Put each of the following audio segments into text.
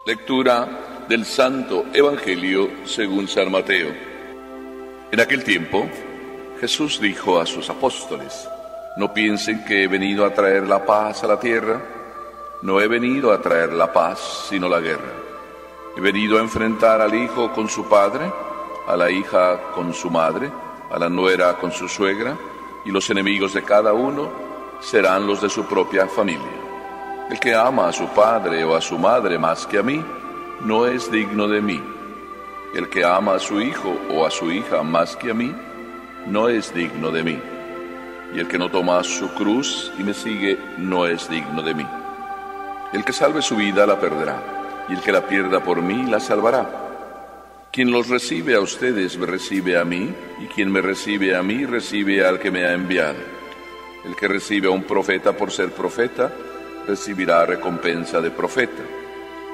Lectura del Santo Evangelio según San Mateo. En aquel tiempo, Jesús dijo a sus apóstoles: No piensen que he venido a traer la paz a la tierra. No he venido a traer la paz, sino la guerra. He venido a enfrentar al hijo con su padre, a la hija con su madre, a la nuera con su suegra, y los enemigos de cada uno serán los de su propia familia. El que ama a su padre o a su madre más que a mí, no es digno de mí. El que ama a su hijo o a su hija más que a mí, no es digno de mí. Y el que no toma su cruz y me sigue, no es digno de mí. El que salve su vida la perderá, y el que la pierda por mí la salvará. Quien los recibe a ustedes me recibe a mí, y quien me recibe a mí recibe al que me ha enviado. El que recibe a un profeta por ser profeta, recibirá recompensa de profeta.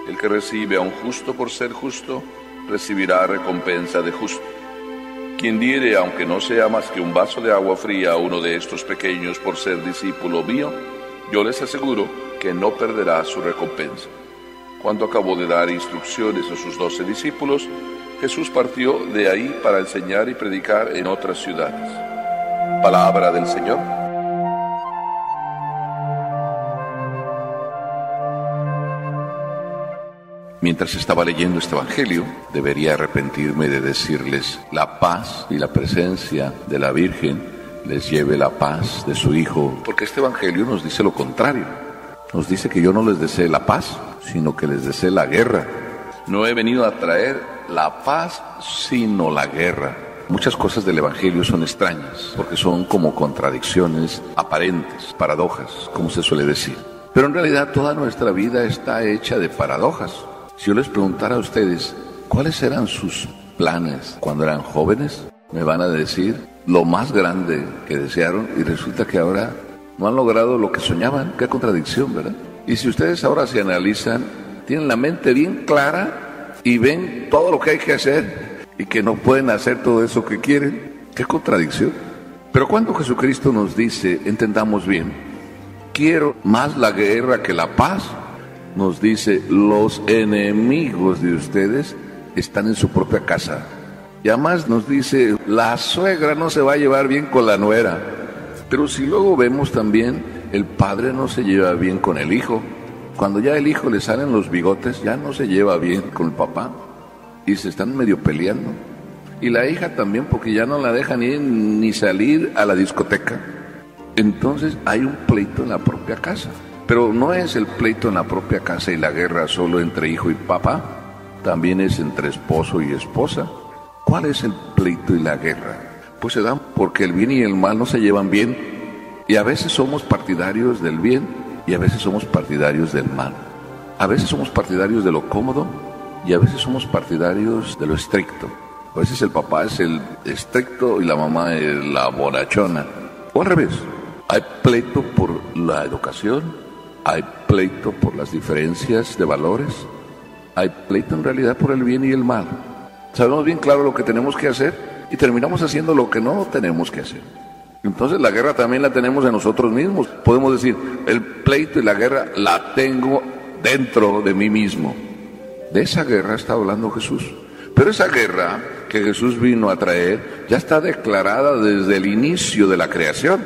El que recibe a un justo por ser justo, recibirá recompensa de justo. Quien diere, aunque no sea más que un vaso de agua fría a uno de estos pequeños por ser discípulo mío, yo les aseguro que no perderá su recompensa. Cuando acabó de dar instrucciones a sus 12 discípulos, Jesús partió de ahí para enseñar y predicar en otras ciudades. Palabra del Señor. Mientras estaba leyendo este Evangelio, debería arrepentirme de decirles: la paz y la presencia de la Virgen les lleve la paz de su Hijo, porque este Evangelio nos dice lo contrario. Nos dice que yo no les desee la paz, sino que les desee la guerra. No he venido a traer la paz, sino la guerra. Muchas cosas del Evangelio son extrañas, porque son como contradicciones aparentes, paradojas, como se suele decir. Pero en realidad toda nuestra vida está hecha de paradojas. Si yo les preguntara a ustedes cuáles eran sus planes cuando eran jóvenes, me van a decir lo más grande que desearon, y resulta que ahora no han logrado lo que soñaban. Qué contradicción, ¿verdad? Y si ustedes ahora se analizan, tienen la mente bien clara y ven todo lo que hay que hacer y que no pueden hacer todo eso que quieren. Qué contradicción. Pero cuando Jesucristo nos dice, entendamos bien, quiero más la guerra que la paz, nos dice: los enemigos de ustedes están en su propia casa. Y además nos dice: la suegra no se va a llevar bien con la nuera. Pero si luego vemos también, el padre no se lleva bien con el hijo. Cuando ya el hijo le salen los bigotes, ya no se lleva bien con el papá, y se están medio peleando. Y la hija también, porque ya no la dejan ni salir a la discoteca. Entonces hay un pleito en la propia casa. Pero no es el pleito en la propia casa y la guerra solo entre hijo y papá, también es entre esposo y esposa. ¿Cuál es el pleito y la guerra? Pues se dan porque el bien y el mal no se llevan bien, y a veces somos partidarios del bien y a veces somos partidarios del mal. A veces somos partidarios de lo cómodo y a veces somos partidarios de lo estricto. A veces el papá es el estricto y la mamá es la bonachona, o al revés. Hay pleito por la educación, hay pleito por las diferencias de valores, hay pleito en realidad por el bien y el mal. Sabemos bien claro lo que tenemos que hacer y terminamos haciendo lo que no tenemos que hacer. Entonces la guerra también la tenemos en nosotros mismos. Podemos decir, el pleito y la guerra la tengo dentro de mí mismo. De esa guerra está hablando Jesús. Pero esa guerra que Jesús vino a traer ya está declarada desde el inicio de la creación.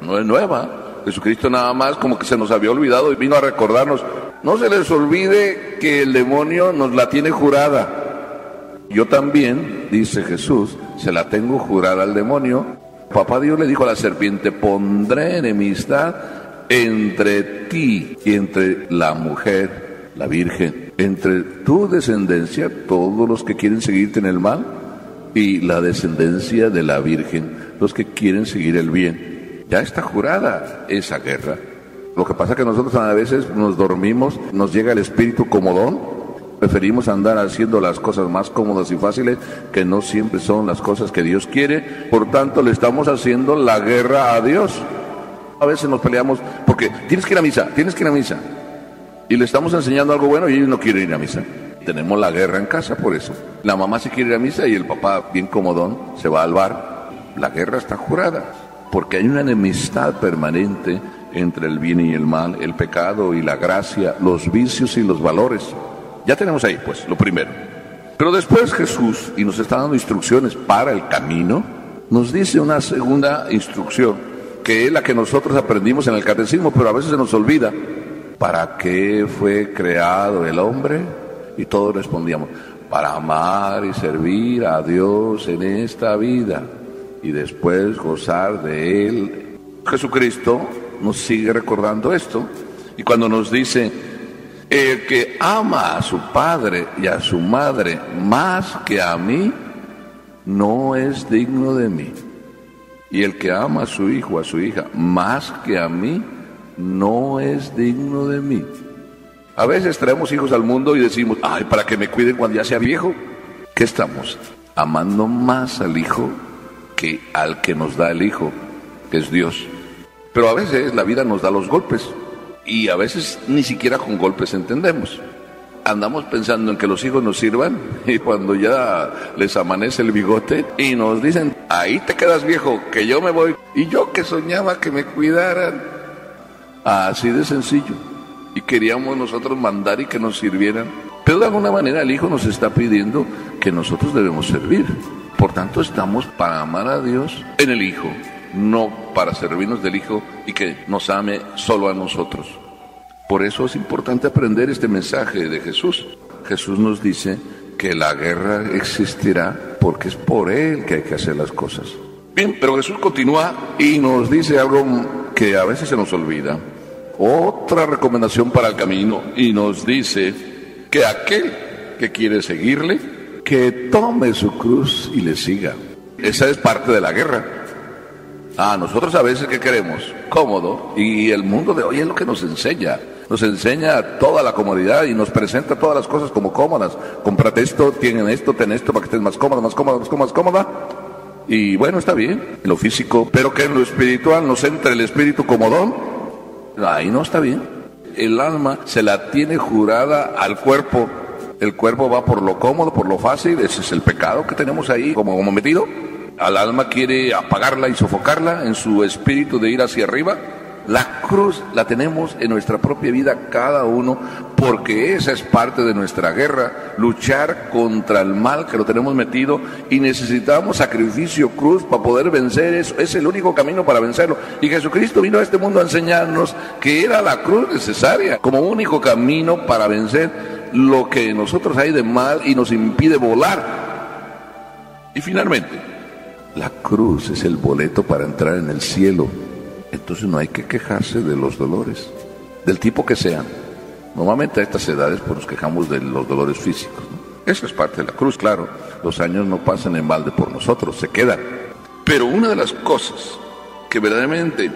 No es nueva. Jesucristo nada más como que se nos había olvidado y vino a recordarnos: no se les olvide que el demonio nos la tiene jurada. Yo también, dice Jesús, se la tengo jurada al demonio. Papá Dios le dijo a la serpiente: pondré enemistad entre ti y entre la mujer, la Virgen, entre tu descendencia, todos los que quieren seguirte en el mal, y la descendencia de la Virgen, los que quieren seguir el bien. Ya está jurada esa guerra. Lo que pasa es que nosotros a veces nos dormimos, nos llega el espíritu comodón, preferimos andar haciendo las cosas más cómodas y fáciles, que no siempre son las cosas que Dios quiere. Por tanto, le estamos haciendo la guerra a Dios. A veces nos peleamos porque tienes que ir a misa, tienes que ir a misa, y le estamos enseñando algo bueno y ellos no quieren ir a misa. Tenemos la guerra en casa por eso. La mamá sí quiere ir a misa y el papá, bien comodón, se va al bar. La guerra está jurada, porque hay una enemistad permanente entre el bien y el mal, el pecado y la gracia, los vicios y los valores. Ya tenemos ahí, pues, lo primero. Pero después Jesús, y nos está dando instrucciones para el camino, nos dice una segunda instrucción, que es la que nosotros aprendimos en el catecismo, pero a veces se nos olvida. ¿Para qué fue creado el hombre? Y todos respondíamos, para amar y servir a Dios en esta vida y después gozar de Él. Jesucristo nos sigue recordando esto, y cuando nos dice, el que ama a su padre y a su madre más que a mí, no es digno de mí. Y el que ama a su hijo o a su hija más que a mí, no es digno de mí. A veces traemos hijos al mundo y decimos, ay, para que me cuiden cuando ya sea viejo. ¿Qué estamos? Amando más al hijo que al que nos da el hijo, que es Dios. Pero a veces la vida nos da los golpes, y a veces ni siquiera con golpes entendemos. Andamos pensando en que los hijos nos sirvan, y cuando ya les amanece el bigote y nos dicen, ahí te quedas viejo, que yo me voy. Y yo que soñaba que me cuidaran. Así de sencillo. Y queríamos nosotros mandar y que nos sirvieran. Pero de alguna manera el hijo nos está pidiendo que nosotros debemos servir. Por tanto, estamos para amar a Dios en el hijo, no para servirnos del hijo y que nos ame solo a nosotros. Por eso es importante aprender este mensaje de Jesús. Jesús nos dice que la guerra existirá porque es por Él que hay que hacer las cosas. Bien, pero Jesús continúa y nos dice algo que a veces se nos olvida. Otra recomendación para el camino, y nos dice que aquel que quiere seguirle, que tome su cruz y le siga. Esa es parte de la guerra. Nosotros a veces, ¿qué queremos? Cómodo, y el mundo de hoy es lo que nos enseña. Nos enseña toda la comodidad y nos presenta todas las cosas como cómodas. Cómprate esto, ten esto para que estés más cómoda, más cómoda, más cómoda. Y bueno, está bien, en lo físico, pero que en lo espiritual nos entre el espíritu comodón. Ahí no está bien. El alma se la tiene jurada al cuerpo. El cuerpo va por lo cómodo, por lo fácil. Ese es el pecado que tenemos ahí como metido. Al alma quiere apagarla y sofocarla en su espíritu de ir hacia arriba. La cruz la tenemos en nuestra propia vida cada uno, porque esa es parte de nuestra guerra, luchar contra el mal que lo tenemos metido, y necesitamos sacrificio, cruz, para poder vencer eso. Es el único camino para vencerlo, y Jesucristo vino a este mundo a enseñarnos que era la cruz necesaria como único camino para vencer lo que nosotros hay de mal y nos impide volar. Y finalmente, la cruz es el boleto para entrar en el cielo. Entonces no hay que quejarse de los dolores, del tipo que sean. Normalmente a estas edades pues nos quejamos de los dolores físicos, ¿no? Eso es parte de la cruz, claro. Los años no pasan en balde por nosotros, se quedan. Pero una de las cosas que verdaderamente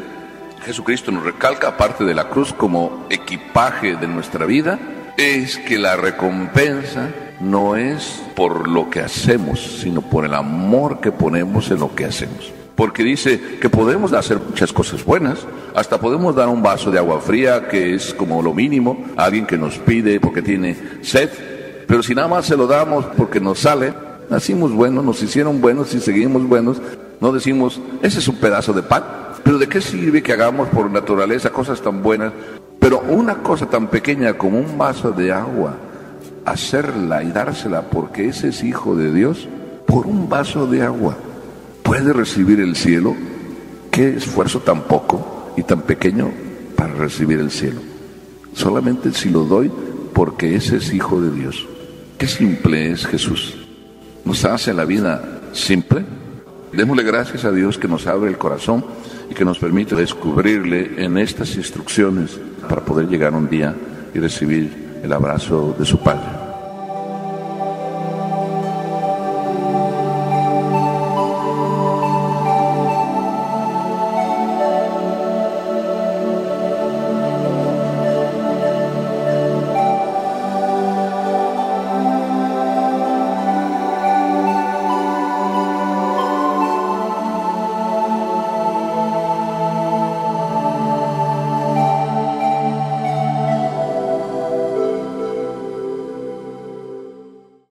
Jesucristo nos recalca, aparte de la cruz como equipaje de nuestra vida, es que la recompensa no es por lo que hacemos, sino por el amor que ponemos en lo que hacemos. Porque dice que podemos hacer muchas cosas buenas, hasta podemos dar un vaso de agua fría, que es como lo mínimo, a alguien que nos pide porque tiene sed, pero si nada más se lo damos porque nos sale, nacimos buenos, nos hicieron buenos y seguimos buenos, no decimos, ese es un pedazo de pan. Pero ¿de qué sirve que hagamos por naturaleza cosas tan buenas? Pero una cosa tan pequeña como un vaso de agua, hacerla y dársela porque ese es hijo de Dios, por un vaso de agua puede recibir el cielo. Qué esfuerzo tan poco y tan pequeño para recibir el cielo, solamente si lo doy porque ese es hijo de Dios. Qué simple es Jesús, nos hace la vida simple. Démosle gracias a Dios que nos abre el corazón y que nos permite descubrirle en estas instrucciones para poder llegar un día y recibir el abrazo de su Padre.